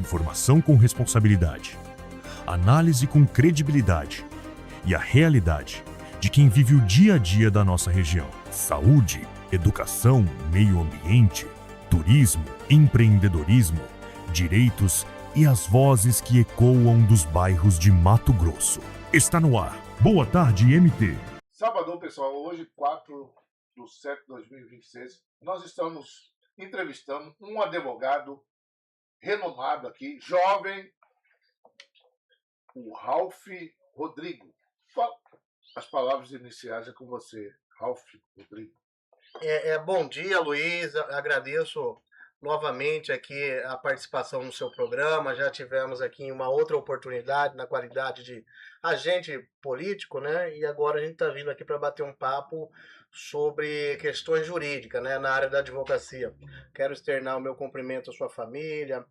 Informação com responsabilidade. Análise com credibilidade. E a realidade de quem vive o dia a dia da nossa região. Saúde, educação, meio ambiente, turismo, empreendedorismo, direitos e as vozes que ecoam dos bairros de Mato Grosso. Está no ar. Boa tarde, MT. Sábado, pessoal, hoje, 4/7/2026, nós estamos entrevistando um advogado renomado aqui, jovem, o Ralph Rodrigo. As palavras iniciais é com você, Ralph Rodrigo. Bom dia, Luiz. Agradeço novamente aqui a participação no seu programa. Já tivemos aqui uma outra oportunidade na qualidade de agente político, né? E agora a gente está vindo aqui para bater um papo sobre questões jurídicas, né? Na área da advocacia. Quero externar o meu cumprimento à sua família,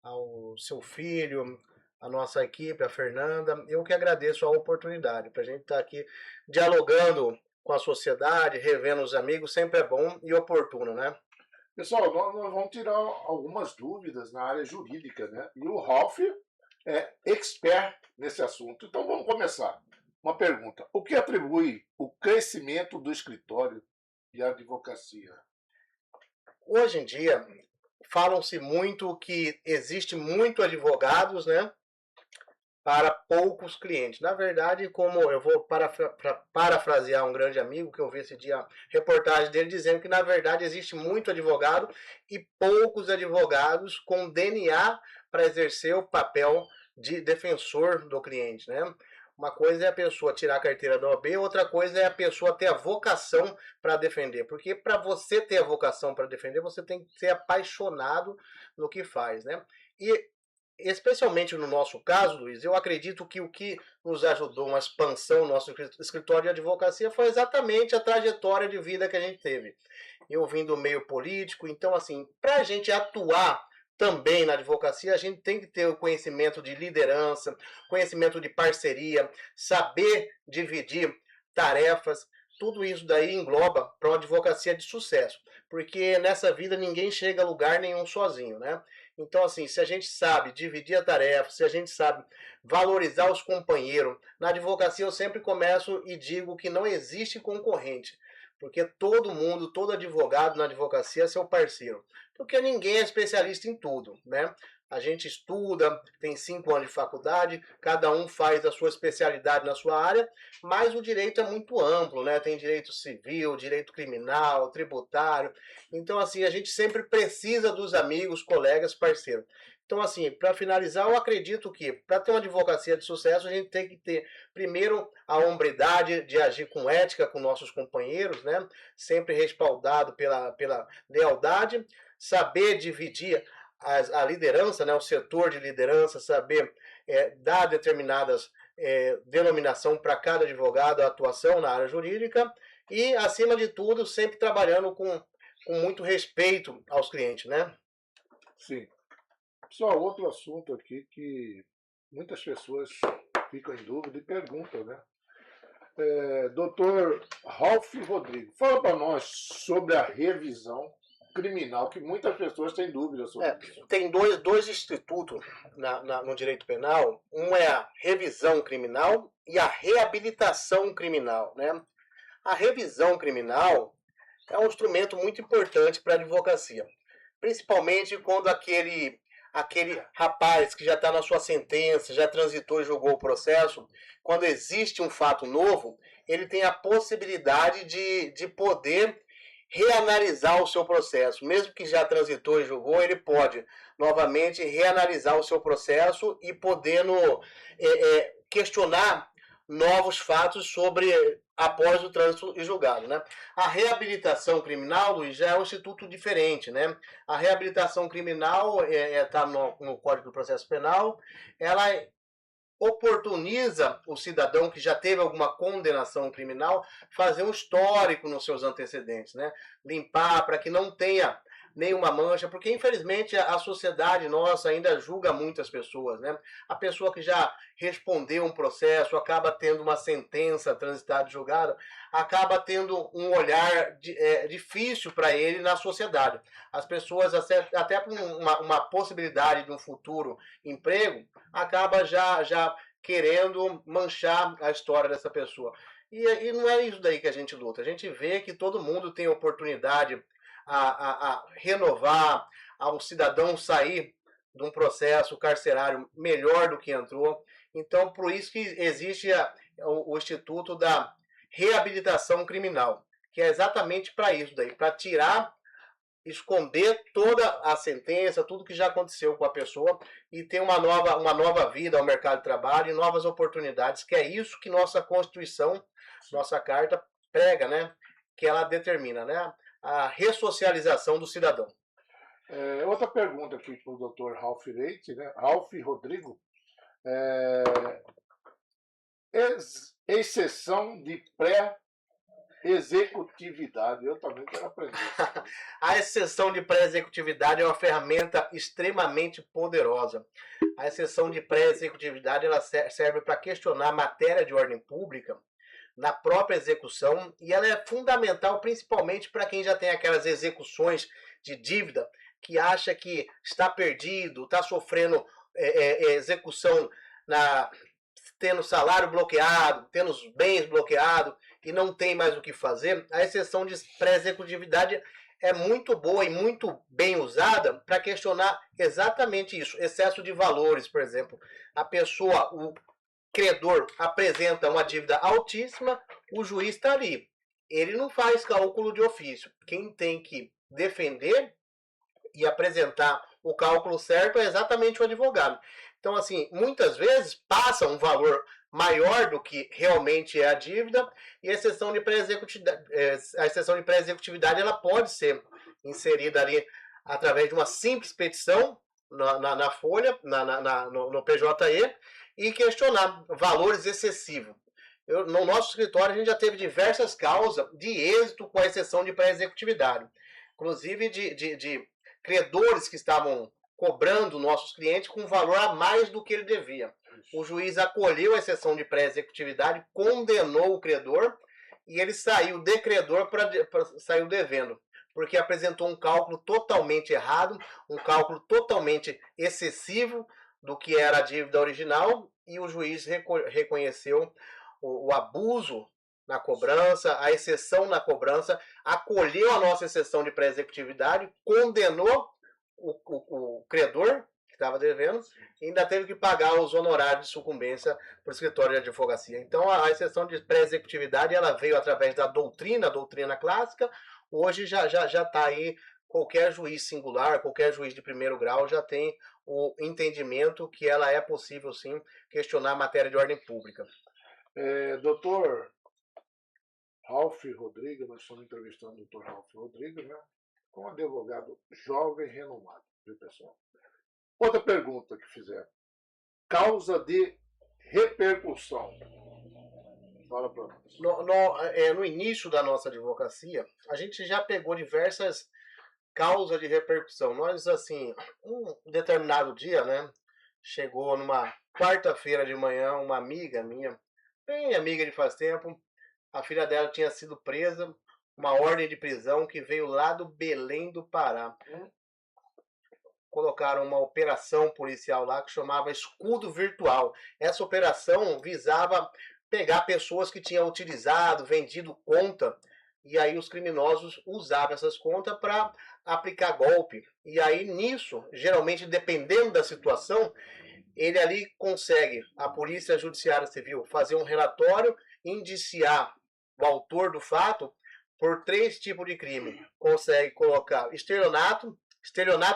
ao seu filho, a nossa equipe, a Fernanda. Eu que agradeço a oportunidade para a gente estar aqui dialogando com a sociedade, revendo os amigos, sempre é bom e oportuno, né? Pessoal, nós vamos tirar algumas dúvidas na área jurídica, né? E o Ralph é expert nesse assunto. Então vamos começar. Uma pergunta: o que atribui o crescimento do escritório de advocacia? Hoje em dia, falam-se muito que existe muito advogados, né? Para poucos clientes. Na verdade, como eu vou parafrasear um grande amigo que eu vi esse dia, reportagem dele dizendo que na verdade existe muito advogado e poucos advogados com DNA para exercer o papel de defensor do cliente, né? Uma coisa é a pessoa tirar a carteira da OAB, outra coisa é a pessoa ter a vocação para defender. Porque para você ter a vocação para defender, você tem que ser apaixonado no que faz, né? E especialmente no nosso caso, Luiz, eu acredito que o que nos ajudou uma expansão no nosso escritório de advocacia foi exatamente a trajetória de vida que a gente teve. Eu vim do meio político, então, assim, para a gente atuar também na advocacia, a gente tem que ter o conhecimento de liderança, conhecimento de parceria, saber dividir tarefas. Tudo isso daí engloba para uma advocacia de sucesso, porque nessa vida ninguém chega a lugar nenhum sozinho, né? Então, assim, se a gente sabe dividir a tarefa, se a gente sabe valorizar os companheiros, na advocacia eu sempre começo e digo que não existe concorrente, porque todo mundo, todo advogado na advocacia é seu parceiro, porque ninguém é especialista em tudo, né? A gente estuda, tem 5 anos de faculdade, cada um faz a sua especialidade na sua área, mas o direito é muito amplo, né? Tem direito civil, direito criminal, tributário. Então, assim, a gente sempre precisa dos amigos, colegas, parceiros. Então, assim, para finalizar, eu acredito que para ter uma advocacia de sucesso, a gente tem que ter, primeiro, a hombridade de agir com ética com nossos companheiros, né? Sempre respaldado pela lealdade, saber dividir a liderança, né, o setor de liderança, saber dar determinadas denominação para cada advogado, a atuação na área jurídica e, acima de tudo, sempre trabalhando com muito respeito aos clientes, né? Sim. Pessoal, outro assunto aqui que muitas pessoas ficam em dúvida e perguntam, né? Doutor Ralph Rodrigo, fala para nós sobre a revisão criminal, que muitas pessoas têm dúvidas sobre isso. Tem dois institutos no direito penal. Um é a revisão criminal e a reabilitação criminal, né? A revisão criminal é um instrumento muito importante para a advocacia, principalmente quando aquele rapaz que já está na sua sentença, já transitou e julgou o processo, quando existe um fato novo, ele tem a possibilidade de poder reanalisar o seu processo. Mesmo que já transitou e julgou, ele pode novamente reanalisar o seu processo e podendo questionar novos fatos sobre após o trânsito e julgado, né? A reabilitação criminal, Luiz, já é um instituto diferente, né? A reabilitação criminal está no Código do Processo Penal, ela oportuniza o cidadão que já teve alguma condenação criminal fazer um histórico nos seus antecedentes, né? Limpar para que não tenha nenhuma mancha, porque infelizmente a sociedade nossa ainda julga muitas pessoas, né? A pessoa que já respondeu um processo, acaba tendo uma sentença transitada e julgada, acaba tendo um olhar difícil para ele na sociedade. As pessoas, até por uma possibilidade de um futuro emprego, acaba já querendo manchar a história dessa pessoa. E não é isso daí que a gente luta. A gente vê que todo mundo tem oportunidade a renovar, ao cidadão sair de um processo carcerário melhor do que entrou. Então, por isso que existe o Instituto da Reabilitação Criminal, que é exatamente para isso daí, para tirar, esconder toda a sentença, tudo que já aconteceu com a pessoa e ter uma nova vida ao mercado de trabalho e novas oportunidades, que é isso que nossa Constituição, nossa Carta prega, né? Que ela determina, né? A ressocialização do cidadão. Outra pergunta aqui para o Dr. Ralph Leite, né? Ralph Rodrigo. Exceção de pré-executividade. Eu também quero aprender. A exceção de pré-executividade é uma ferramenta extremamente poderosa. A exceção de pré-executividade ela serve para questionar matéria de ordem pública na própria execução, e ela é fundamental principalmente para quem já tem aquelas execuções de dívida, que acha que está perdido, está sofrendo execução, tendo salário bloqueado, tendo os bens bloqueados e não tem mais o que fazer. A exceção de pré-executividade é muito boa e muito bem usada para questionar exatamente isso, excesso de valores, por exemplo. A pessoa, o credor apresenta uma dívida altíssima, o juiz está ali. Ele não faz cálculo de ofício. Quem tem que defender e apresentar o cálculo certo é exatamente o advogado. Então, assim, muitas vezes passa um valor maior do que realmente é a dívida, e a exceção de pré-executividade ela pode ser inserida ali através de uma simples petição na folha, no PJE, e questionar valores excessivos. No nosso escritório, a gente já teve diversas causas de êxito com a exceção de pré-executividade. Inclusive de credores que estavam cobrando nossos clientes com valor a mais do que ele devia. O juiz acolheu a exceção de pré-executividade, condenou o credor e ele saiu de credor saiu devendo, porque apresentou um cálculo totalmente errado, um cálculo totalmente excessivo do que era a dívida original, e o juiz reconheceu o abuso na cobrança, a exceção na cobrança, acolheu a nossa exceção de pré-executividade, condenou o credor que estava devendo e ainda teve que pagar os honorários de sucumbência para o escritório de advocacia. Então, a exceção de pré-executividade ela veio através da doutrina clássica. Hoje já está aí, qualquer juiz singular, qualquer juiz de primeiro grau já tem o entendimento que ela é possível, sim, questionar a matéria de ordem pública. Doutor Ralph Rodrigo, nós estamos entrevistando o doutor Ralph Rodrigo, né? Com um advogado jovem renomado, viu, pessoal? Outra pergunta que fizeram. Causa de repercussão. Fala para nós. No início da nossa advocacia, a gente já pegou diversas causas de repercussão. Nós, assim, um determinado dia, né? Chegou numa quarta-feira de manhã, uma amiga minha, bem amiga de faz tempo, a filha dela tinha sido presa, uma ordem de prisão que veio lá do Belém do Pará. Colocaram uma operação policial lá que chamava Escudo Virtual. Essa operação visava pegar pessoas que tinham utilizado, vendido conta, e aí os criminosos usavam essas contas para aplicar golpe. E aí nisso, geralmente dependendo da situação, ele ali consegue, a Polícia Judiciária Civil, fazer um relatório, indiciar o autor do fato por 3 tipos de crime. Consegue colocar estelionato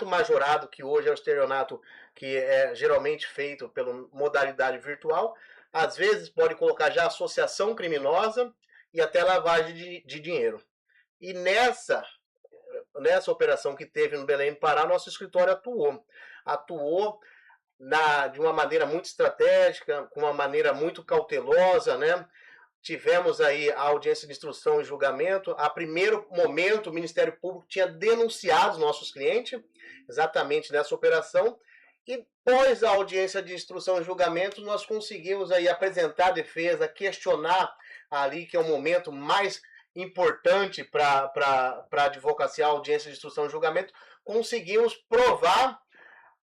majorado, que hoje é o estelionato que é geralmente feito pela modalidade virtual. Às vezes pode colocar já associação criminosa e até lavagem de dinheiro. E nessa operação que teve no Belém do Pará, nosso escritório atuou de uma maneira muito estratégica, com uma maneira muito cautelosa, né? tivemos aí a audiência de instrução e julgamento. A primeiro momento, o Ministério Público tinha denunciado os nossos clientes, exatamente nessa operação, e após a audiência de instrução e julgamento, nós conseguimos aí apresentar a defesa, questionar ali, que é o momento mais importante para a advocacia, a audiência de instrução e julgamento, conseguimos provar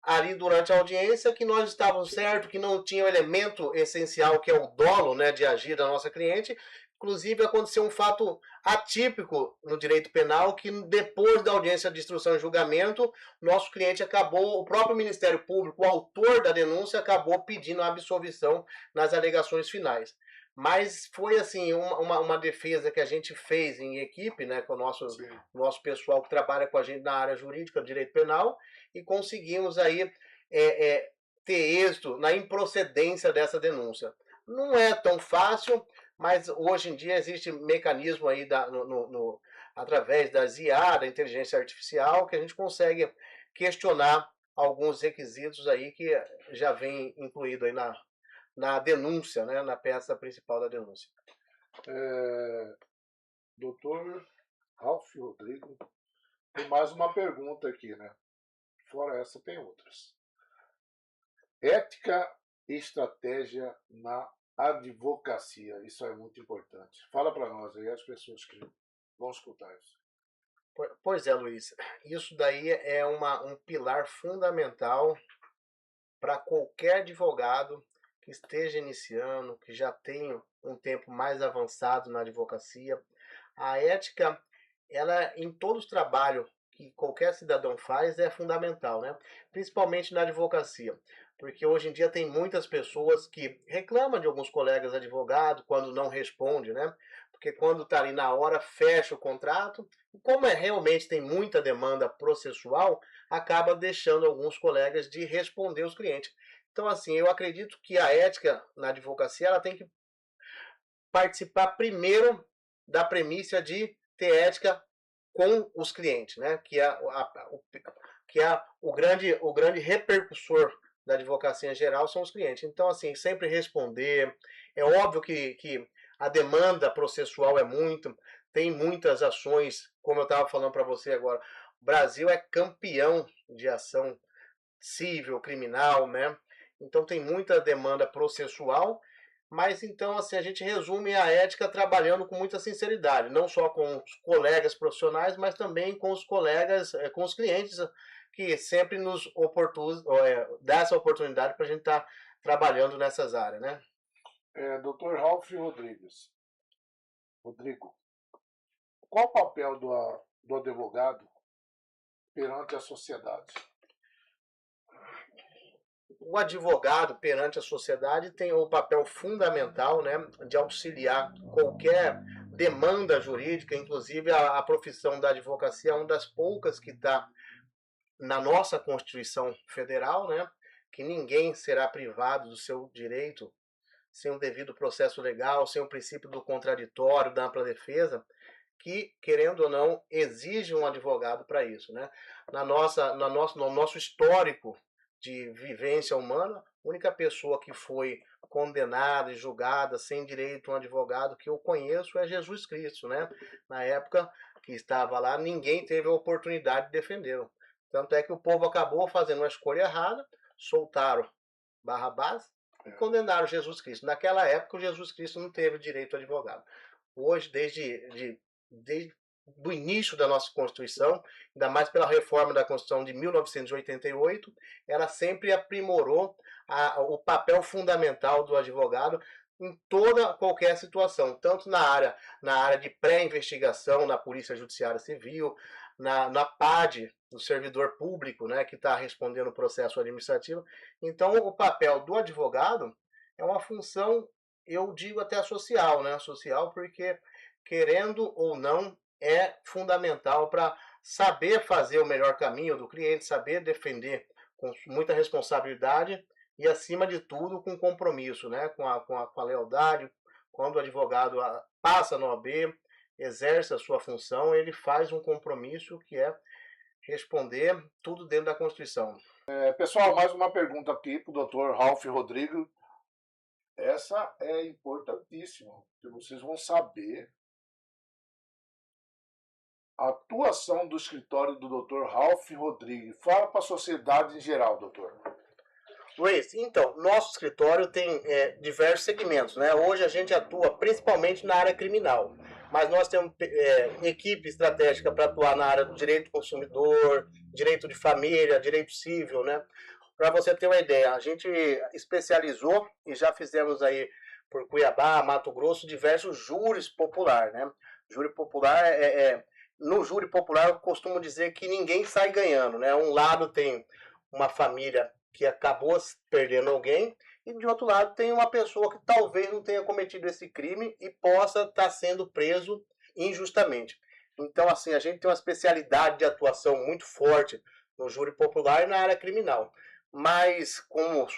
ali durante a audiência que nós estávamos certos, que não tinha o elemento essencial, que é o dolo, né, de agir da nossa cliente. Inclusive, aconteceu um fato atípico no direito penal, que depois da audiência de instrução e julgamento, nosso cliente acabou, o próprio Ministério Público, o autor da denúncia, acabou pedindo a absolvição nas alegações finais. Mas foi assim uma defesa que a gente fez em equipe, né, com o nosso pessoal que trabalha com a gente na área jurídica, do direito penal, e conseguimos aí ter êxito na improcedência dessa denúncia. Não é tão fácil, mas hoje em dia existe mecanismo aí através das IA, da inteligência artificial, que a gente consegue questionar alguns requisitos aí que já vem incluído aí na denúncia, né, na peça principal da denúncia. Doutor Ralph Rodrigo, tem mais uma pergunta aqui, né? Fora essa, tem outras. Ética e estratégia na advocacia. Isso é muito importante. Fala para nós aí, as pessoas que vão escutar isso. Pois é, Luiz. Isso daí é um pilar fundamental para qualquer advogado que esteja iniciando, que já tenha um tempo mais avançado na advocacia. A ética, ela em todos os trabalhos que qualquer cidadão faz é fundamental, né? Principalmente na advocacia, porque hoje em dia tem muitas pessoas que reclamam de alguns colegas advogados quando não responde, né? Porque quando está ali na hora, fecha o contrato, e como realmente tem muita demanda processual, acaba deixando alguns colegas de responder os clientes. Então, assim, eu acredito que a ética na advocacia ela tem que participar primeiro da premissa de ter ética com os clientes, né? Que é o grande repercussor da advocacia em geral são os clientes. Então, assim, sempre responder. É óbvio que a demanda processual é muito, tem muitas ações, como eu estava falando para você agora. O Brasil é campeão de ação civil, criminal, né? Então tem muita demanda processual. Mas então, assim, a gente resume a ética trabalhando com muita sinceridade, não só com os colegas profissionais, mas também com os colegas, com os clientes, que sempre nos dá essa oportunidade para a gente estar trabalhando nessas áreas, né? Dr. Ralph Rodrigo, qual o papel do advogado perante a sociedade? O advogado perante a sociedade tem o papel fundamental, né, de auxiliar qualquer demanda jurídica, inclusive a profissão da advocacia é uma das poucas que está na nossa Constituição Federal, né, que ninguém será privado do seu direito sem um devido processo legal, sem o princípio do contraditório, da ampla defesa, que, querendo ou não, exige um advogado para isso, né? No nosso histórico de vivência humana, a única pessoa que foi condenada e julgada sem direito a um advogado que eu conheço é Jesus Cristo, né? Na época que estava lá, ninguém teve a oportunidade de defendê-lo. Tanto é que o povo acabou fazendo uma escolha errada, soltaram Barrabás e condenaram Jesus Cristo. Naquela época, o Jesus Cristo não teve direito a advogado. Hoje, desde o início da nossa Constituição, ainda mais pela reforma da Constituição de 1988, ela sempre aprimorou o papel fundamental do advogado em qualquer situação, tanto na área de pré-investigação, na Polícia Judiciária Civil, na PAD, do servidor público, né, que está respondendo o processo administrativo. Então, o papel do advogado é uma função, eu digo até social, né, social porque, querendo ou não, é fundamental para saber fazer o melhor caminho do cliente, saber defender com muita responsabilidade e, acima de tudo, com compromisso, né? com a lealdade. Quando o advogado passa no OAB, exerce a sua função, ele faz um compromisso que é responder tudo dentro da Constituição. Pessoal, mais uma pergunta aqui para o Dr. Ralph Rodrigo. essa é importantíssima, porque vocês vão saber a atuação do escritório do Dr. Ralph Rodrigues. Fala para a sociedade em geral, doutor. Luiz, então, nosso escritório tem diversos segmentos, né? Hoje a gente atua principalmente na área criminal, mas nós temos equipe estratégica para atuar na área do direito do consumidor, direito de família, direito civil, né? Para você ter uma ideia, a gente especializou e já fizemos aí por Cuiabá, Mato Grosso, diversos júris popular, né? Júri popular no júri popular eu costumo dizer que ninguém sai ganhando, né? Um lado tem uma família que acabou perdendo alguém, e de outro lado tem uma pessoa que talvez não tenha cometido esse crime e possa estar sendo preso injustamente. Então, assim, a gente tem uma especialidade de atuação muito forte no júri popular e na área criminal. Mas, como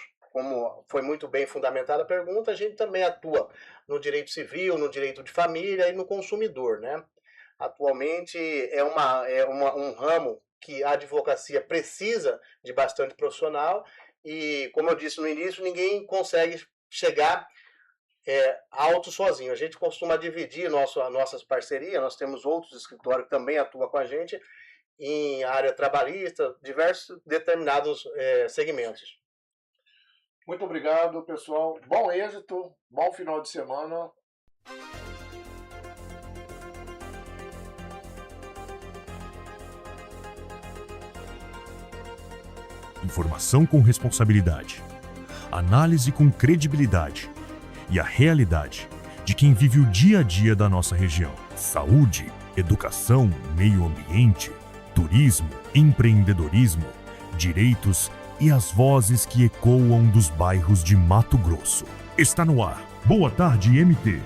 foi muito bem fundamentada a pergunta, a gente também atua no direito civil, no direito de família e no consumidor, né? Atualmente um ramo que a advocacia precisa de bastante profissional e, como eu disse no início, ninguém consegue chegar alto sozinho. A gente costuma dividir nossas parcerias, nós temos outros escritórios que também atuam com a gente em área trabalhista, diversos determinados segmentos. Muito obrigado, pessoal. Bom êxito, bom final de semana. Informação com responsabilidade, análise com credibilidade e a realidade de quem vive o dia a dia da nossa região. Saúde, educação, meio ambiente, turismo, empreendedorismo, direitos e as vozes que ecoam dos bairros de Mato Grosso. Está no ar. Boa tarde, MT.